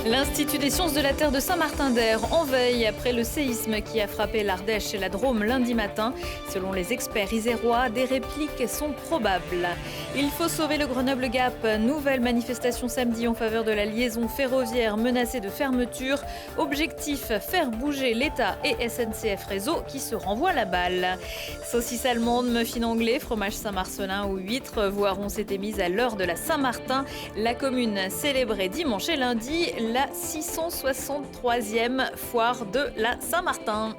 L'Institut des sciences de la Terre de Saint-Martin-d'Air en veille après le séisme qui a frappé l'Ardèche et la Drôme lundi matin. Selon les experts isérois, des répliques sont probables. Il faut sauver le Grenoble-Gap. Nouvelle manifestation samedi en faveur de la liaison ferroviaire menacée de fermeture. Objectif, faire bouger l'État et SNCF Réseau qui se renvoient la balle. Saucisse allemande, muffin anglais, fromage Saint-Marcelin ou huîtres, voire on s'était mise à l'heure de la Saint-Martin. La commune célébrait dimanche et lundi la 663e foire de la Saint-Martin.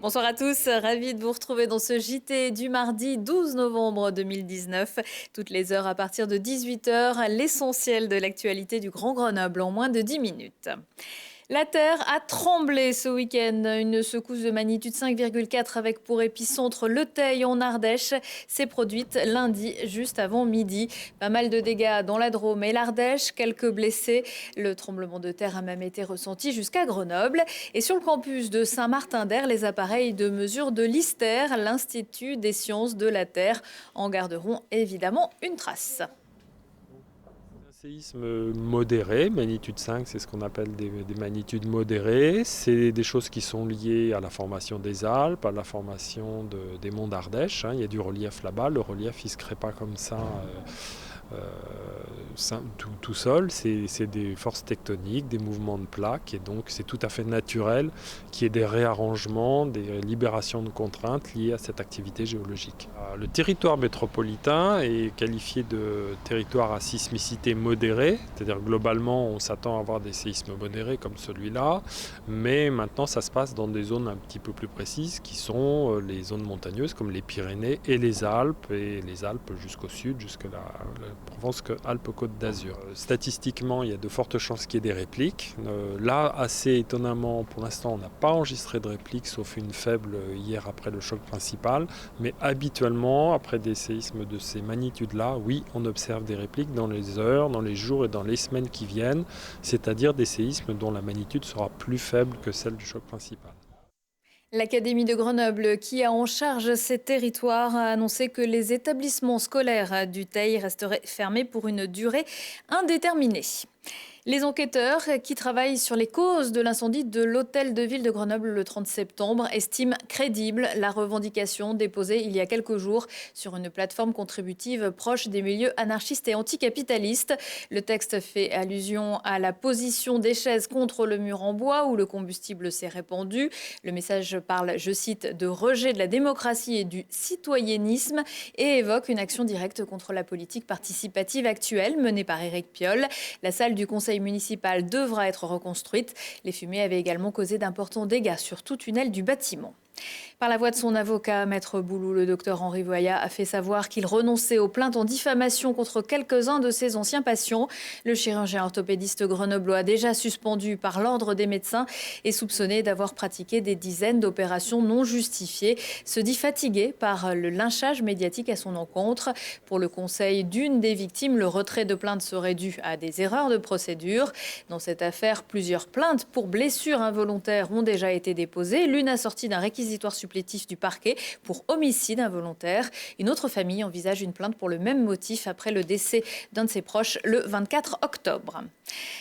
Bonsoir à tous, ravi de vous retrouver dans ce JT du mardi 12 novembre 2019. Toutes les heures à partir de 18h, l'essentiel de l'actualité du Grand Grenoble en moins de 10 minutes. La Terre a tremblé ce week-end. Une secousse de magnitude 5,4 avec pour épicentre Le Teil en Ardèche s'est produite lundi juste avant midi. Pas mal de dégâts dans la Drôme et l'Ardèche, quelques blessés. Le tremblement de terre a même été ressenti jusqu'à Grenoble. Et sur le campus de Saint-Martin-d'Air, les appareils de mesure de l'ISTER, l'Institut des sciences de la Terre, en garderont évidemment une trace. Séisme modéré, magnitude 5, c'est ce qu'on appelle des magnitudes modérées. C'est des choses qui sont liées à la formation des Alpes, à la formation des monts d'Ardèche. Il y a du relief là-bas, le relief il ne se crée pas comme ça tout seul, c'est des forces tectoniques, des mouvements de plaques, et donc c'est tout à fait naturel qu'il y ait des réarrangements, des libérations de contraintes liées à cette activité géologique. Le territoire métropolitain est qualifié de territoire à sismicité modérée, c'est-à-dire globalement on s'attend à avoir des séismes modérés comme celui-là, mais maintenant ça se passe dans des zones un petit peu plus précises qui sont les zones montagneuses comme les Pyrénées et les Alpes jusqu'au sud, jusqu'à la Provence-Alpes-Côte d'Azur. Statistiquement, il y a de fortes chances qu'il y ait des répliques. Là, assez étonnamment, pour l'instant, on n'a pas enregistré de répliques, sauf une faible hier après le choc principal. Mais habituellement, après des séismes de ces magnitudes-là, oui, on observe des répliques dans les heures, dans les jours et dans les semaines qui viennent, c'est-à-dire des séismes dont la magnitude sera plus faible que celle du choc principal. L'Académie de Grenoble, qui a en charge ces territoires, a annoncé que les établissements scolaires du Teil resteraient fermés pour une durée indéterminée. Les enquêteurs qui travaillent sur les causes de l'incendie de l'hôtel de ville de Grenoble le 30 septembre estiment crédible la revendication déposée il y a quelques jours sur une plateforme contributive proche des milieux anarchistes et anticapitalistes. Le texte fait allusion à la position des chaises contre le mur en bois où le combustible s'est répandu. Le message parle, je cite, de rejet de la démocratie et du citoyennisme et évoque une action directe contre la politique participative actuelle menée par Éric Piolle. La salle du conseil municipal devra être reconstruite. Les fumées avaient également causé d'importants dégâts sur toute une aile du bâtiment. Par la voix de son avocat, Maître Boulou, le docteur Henri Voya a fait savoir qu'il renonçait aux plaintes en diffamation contre quelques-uns de ses anciens patients. Le chirurgien orthopédiste grenoblois, déjà suspendu par l'ordre des médecins et soupçonné d'avoir pratiqué des dizaines d'opérations non justifiées, se dit fatigué par le lynchage médiatique à son encontre. Pour le conseil d'une des victimes, le retrait de plainte serait dû à des erreurs de procédure. Dans cette affaire, plusieurs plaintes pour blessures involontaires ont déjà été déposées, l'une assortie d'un réquisitoire supplétif du parquet pour homicide involontaire. Une autre famille envisage une plainte pour le même motif après le décès d'un de ses proches le 24 octobre.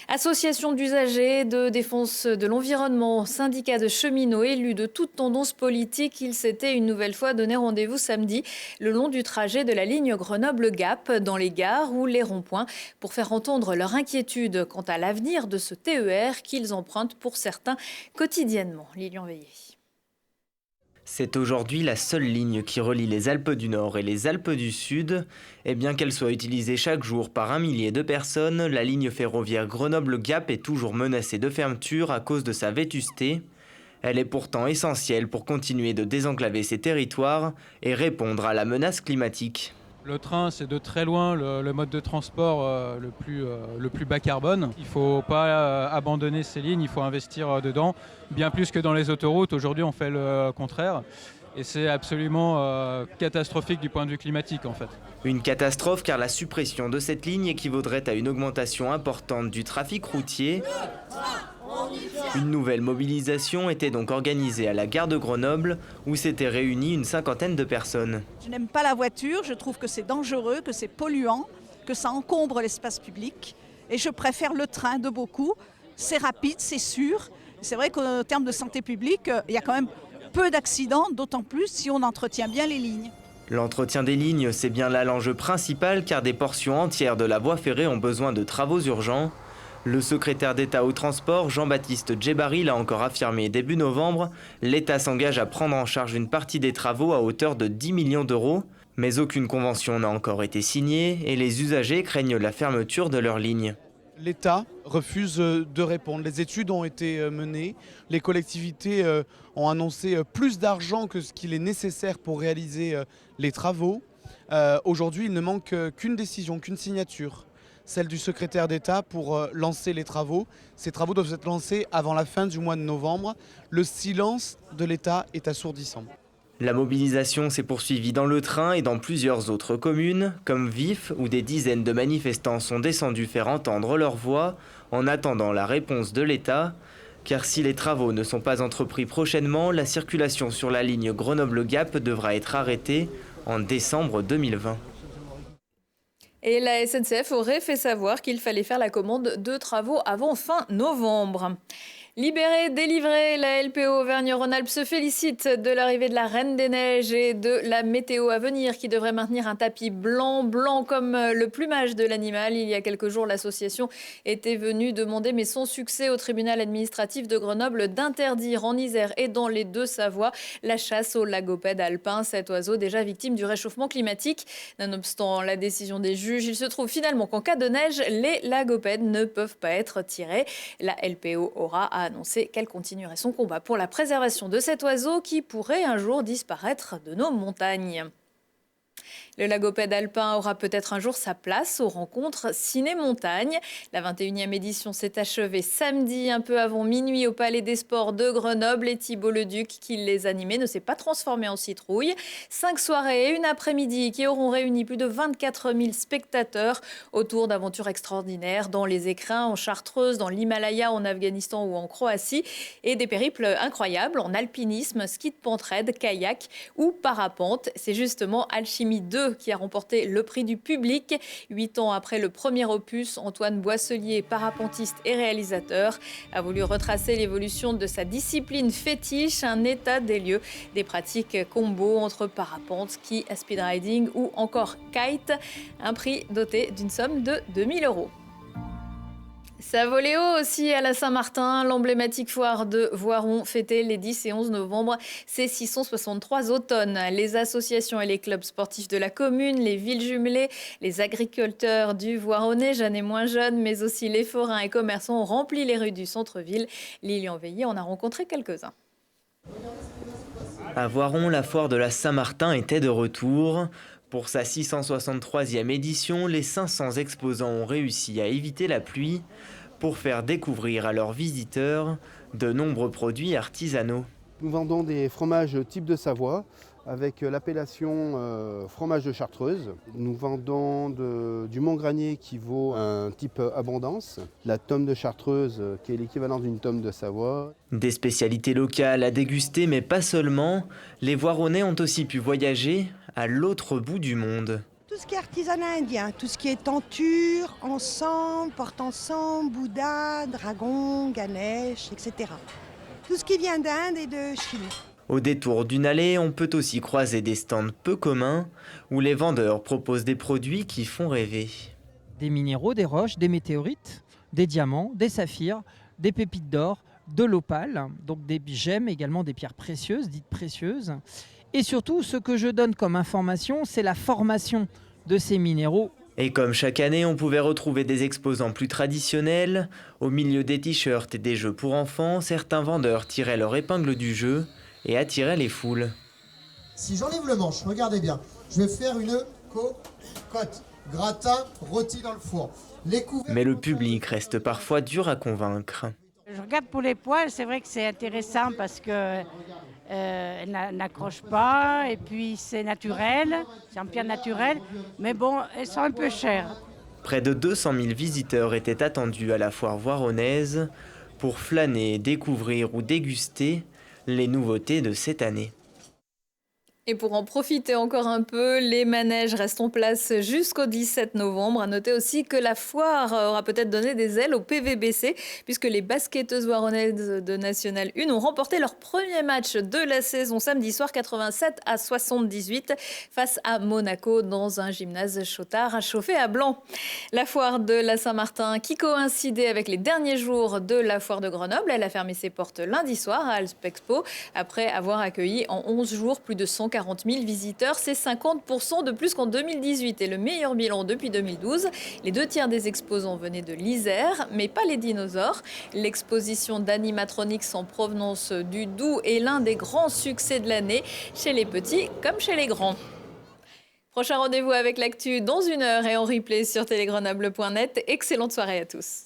Association d'usagers, de défense de l'environnement, syndicats de cheminots, élus de toute tendance politique, ils s'étaient une nouvelle fois donné rendez-vous samedi le long du trajet de la ligne Grenoble-Gap dans les gares ou les ronds-points pour faire entendre leur inquiétude quant à l'avenir de ce TER qu'ils empruntent pour certains quotidiennement. Lilian Veillé. C'est aujourd'hui la seule ligne qui relie les Alpes du Nord et les Alpes du Sud. Et bien qu'elle soit utilisée chaque jour par 1 millier de personnes, la ligne ferroviaire Grenoble-Gap est toujours menacée de fermeture à cause de sa vétusté. Elle est pourtant essentielle pour continuer de désenclaver ces territoires et répondre à la menace climatique. Le train, c'est de très loin le mode de transport le plus bas carbone. Il ne faut pas abandonner ces lignes, il faut investir dedans, bien plus que dans les autoroutes. Aujourd'hui, on fait le contraire. Et c'est absolument catastrophique du point de vue climatique, en fait. Une catastrophe car la suppression de cette ligne équivaudrait à une augmentation importante du trafic routier. Une nouvelle mobilisation était donc organisée à la gare de Grenoble où s'étaient réunies une cinquantaine de personnes. Je n'aime pas la voiture, je trouve que c'est dangereux, que c'est polluant, que ça encombre l'espace public et je préfère le train de beaucoup. C'est rapide, c'est sûr. C'est vrai qu'en termes de santé publique, il y a quand même peu d'accidents, d'autant plus si on entretient bien les lignes. L'entretien des lignes, c'est bien là l'enjeu principal car des portions entières de la voie ferrée ont besoin de travaux urgents. Le secrétaire d'État au transport, Jean-Baptiste Djebari, l'a encore affirmé début novembre. L'État s'engage à prendre en charge une partie des travaux à hauteur de 10 millions d'euros. Mais aucune convention n'a encore été signée et les usagers craignent la fermeture de leurs lignes. L'État refuse de répondre. Les études ont été menées, les collectivités ont annoncé plus d'argent que ce qu'il est nécessaire pour réaliser les travaux. Aujourd'hui, il ne manque qu'une décision, qu'une signature, celle du secrétaire d'État pour lancer les travaux. Ces travaux doivent être lancés avant la fin du mois de novembre. Le silence de l'État est assourdissant. La mobilisation s'est poursuivie dans le train et dans plusieurs autres communes, comme Vif, où des dizaines de manifestants sont descendus faire entendre leur voix en attendant la réponse de l'État. Car si les travaux ne sont pas entrepris prochainement, la circulation sur la ligne Grenoble-Gap devra être arrêtée en décembre 2020. Et la SNCF aurait fait savoir qu'il fallait faire la commande de travaux avant fin novembre. Libérée, délivrée, la LPO Auvergne-Rhône-Alpes se félicite de l'arrivée de la Reine des Neiges et de la météo à venir qui devrait maintenir un tapis blanc comme le plumage de l'animal. Il y a quelques jours, l'association était venue demander, mais sans succès, au tribunal administratif de Grenoble d'interdire en Isère et dans les Deux-Savoies la chasse au lagopède alpin, cet oiseau déjà victime du réchauffement climatique. Nonobstant la décision des juges, il se trouve finalement qu'en cas de neige, les lagopèdes ne peuvent pas être tirés. La LPO aura annoncé qu'elle continuerait son combat pour la préservation de cet oiseau qui pourrait un jour disparaître de nos montagnes. Le lagopède alpin aura peut-être un jour sa place aux rencontres Ciné-Montagne. La 21e édition s'est achevée samedi, un peu avant minuit, au Palais des Sports de Grenoble. Et Thibault Leduc, qui les animait, ne s'est pas transformé en citrouille. 5 soirées et une après-midi qui auront réuni plus de 24 000 spectateurs autour d'aventures extraordinaires dans les écrins, en Chartreuse, dans l'Himalaya, en Afghanistan ou en Croatie. Et des périples incroyables en alpinisme, ski de pentraide, kayak ou parapente. C'est justement Alchimie 2 qui a remporté le prix du public. 8 ans après le premier opus, Antoine Boisselier, parapentiste et réalisateur, a voulu retracer l'évolution de sa discipline fétiche, un état des lieux des pratiques combo entre parapente, ski, speedriding ou encore kite. Un prix doté d'une somme de 2 000 €. Ça volait haut aussi à la Saint-Martin. L'emblématique foire de Voiron fêtait les 10 et 11 novembre ses 663 automnes. Les associations et les clubs sportifs de la commune, les villes jumelées, les agriculteurs du Voironnais, jeunes et moins jeunes, mais aussi les forains et commerçants ont rempli les rues du centre-ville. Lilian Veillé en a rencontré quelques-uns. À Voiron, la foire de la Saint-Martin était de retour. Pour sa 663e édition, les 500 exposants ont réussi à éviter la pluie pour faire découvrir à leurs visiteurs de nombreux produits artisanaux. Nous vendons des fromages type de Savoie avec l'appellation fromage de Chartreuse. Nous vendons du Montgranier qui vaut un type abondance, la tome de Chartreuse qui est l'équivalent d'une tome de Savoie. Des spécialités locales à déguster, mais pas seulement. Les Voironnais ont aussi pu voyager à l'autre bout du monde. Tout ce qui est artisanat indien, tout ce qui est tenture, encens, porte-encens, Bouddha, dragon, Ganesh, etc. Tout ce qui vient d'Inde et de Chine. Au détour d'une allée, on peut aussi croiser des stands peu communs où les vendeurs proposent des produits qui font rêver. Des minéraux, des roches, des météorites, des diamants, des saphirs, des pépites d'or, de l'opale, donc des gemmes, également des pierres précieuses, dites précieuses. Et surtout, ce que je donne comme information, c'est la formation de ces minéraux. Et comme chaque année, on pouvait retrouver des exposants plus traditionnels. Au milieu des t-shirts et des jeux pour enfants, certains vendeurs tiraient leur épingle du jeu et attiraient les foules. Si j'enlève le manche, regardez bien, je vais faire une cocotte, gratin rôti dans le four. Mais le public reste parfois dur à convaincre. Je regarde pour les poils, c'est vrai que c'est intéressant parce que n'accroche pas et puis c'est naturel, c'est en pierre naturelle, mais bon, elles sont un peu chères. Près de 200 000 visiteurs étaient attendus à la foire voironnaise pour flâner, découvrir ou déguster les nouveautés de cette année. Et pour en profiter encore un peu, les manèges restent en place jusqu'au 17 novembre. À noter aussi que la foire aura peut-être donné des ailes au PVBC, puisque les basketteuses waronnaises de National 1 ont remporté leur premier match de la saison samedi soir 87-78 face à Monaco dans un gymnase Chotard chauffé à blanc. La foire de la Saint-Martin qui coïncidait avec les derniers jours de la foire de Grenoble, elle a fermé ses portes lundi soir à Alpexpo après avoir accueilli en 11 jours plus de 140 000 visiteurs. C'est 50% de plus qu'en 2018 et le meilleur bilan depuis 2012. Les 2 tiers des exposants venaient de l'Isère, mais pas les dinosaures. L'exposition d'animatronics en provenance du Doubs est l'un des grands succès de l'année, chez les petits comme chez les grands. Prochain rendez-vous avec l'actu dans 1 heure et en replay sur télégrenoble.net. Excellente soirée à tous.